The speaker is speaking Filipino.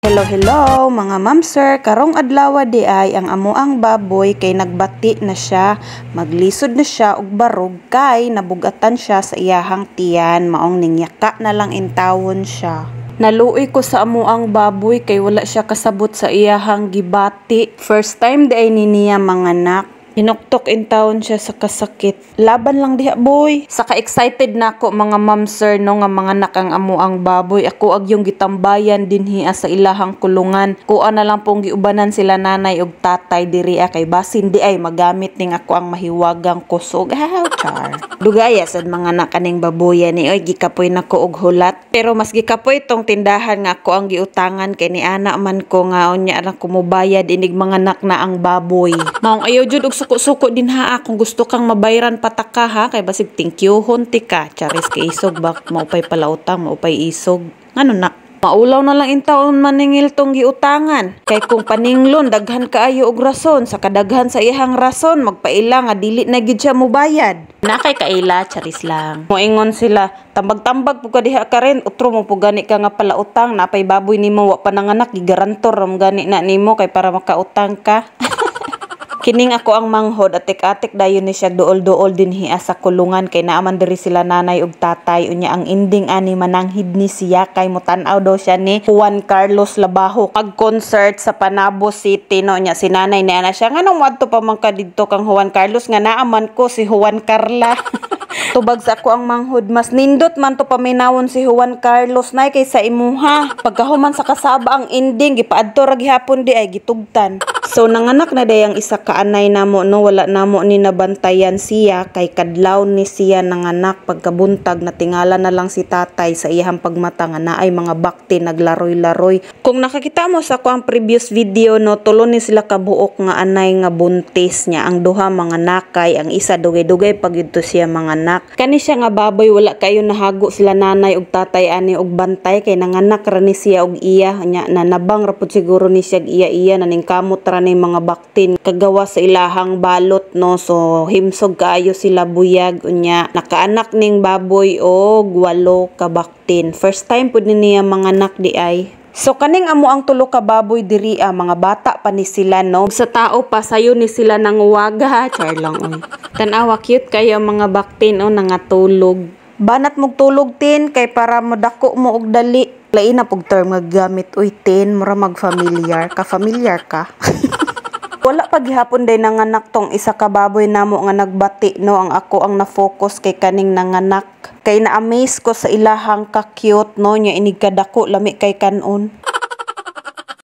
Hello, hello mga ma'am sir, karong adlaw di ay ang amuang baboy kay nagbati na siya, maglisod na siya og barog kay nabugatan siya sa iyahang tiyan, maong ningyaka na lang intawon siya. Naluoy ko sa amuang baboy kay wala siya kasabot sa iyahang gibati. First time di ay niya manganak. Hinuktok in town siya sa kasakit. Laban lang diha boy. Saka excited na ako mga ma'am sir no nga mga nakang amuang baboy. Ako ag yung gitambayan dinhi sa ilahang kulungan. Kuha na lang pong giubanan sila nanay ug tatay diri kay basin di ay magamit ning ako ang mahiwagang kusog. How char. Dugaya sad mga nakaning baboyan ni oy gikapoy nako og hulat. Pero mas gikapoy tong tindahan nga ako ang giutangan kay ni ana man ko nga unya ra kumubayad inig mga nak na ang baboy. Maong ayaw jud og suko din ha kung gusto kang mabayaran pataka ha kay basig thank you honti ka charis kay isog bak maupay pala utang maupay isog ngano na maulaw na lang intawon maningil tong giutangan kay kung paninglon daghan kaayo og rason sa kadaghan sa iyang rason magpaila nga dili na gid siya mobayad na kay kaila charis lang moingon sila tambag-tambag pug ka diha ka rin utro mo pug gani ka nga pala utang napay baboy nimo wa pa nanganak gigarantor ram gani na nimo kay para makautang ka. Kining ako ang manghod atik-atik dayon ni siya duol-duol dinhi sa kulungan kay naaman diri sila nanay ug tatay unya ang ending ani mananghid ni siya kay motan-aw daw siya ni Juan Carlos Labajo kag concert sa Panabo City no nya si nanay ni ana siya nganong wadto pa man ka didto kang Juan Carlos nga naaman ko si Juan Carla. Tubag sa ako ang manghod mas nindot man to paminawon si Juan Carlos nay kaysa imuha pagkahuman sa kasaba ang ending gipaadto ra gihapon di ay gitugtan. So nanganak na day ang isa ka anay namo no wala namo ni nabantayan siya kay kadlaw ni siya nanganak pagkabuntag natingala na lang si tatay sa iyang pagmata nga naay mga bakti naglaroy-laroy. Kung nakakita mo sa ko ang previous video no tulo ni sila kabuok nga anay nga buntis niya ang duha mga nakay ang isa dugay-dugay pag ito siya mga nak. Kani siya nga baboy wala kayo nahago sila nanay ug tatay ani og bantay kay nanganak ra ni siya og iya nya nanabang ra pud siguro ni siya iya naning kamot ra ni mga baktin kagawa sa ilahang balot no so himsog kaayo sila buyag unya nakaanak ning baboy og 8 ka baktin first time pud niya mga anak di ay. So kaning amo ang tulo ka baboy diri mga bata pa ni sila no sa tao pa sayo ni sila nang uwaga char lang oy. Tan-awa cute kayo mga baktin o nangatulog. Banat mog tulog tin kay para madako mo og dali. Lain na pug term nga gamit uy tin mura mag-familiar ka. Wala pa gihapon day nanganak tong isa ka baboy namo nga nagbati no ang ako ang na-focus kay kaning nanganak. Kay na-amaze ko sa ilahang ka-cute no nya inig kadako lami kay kanon.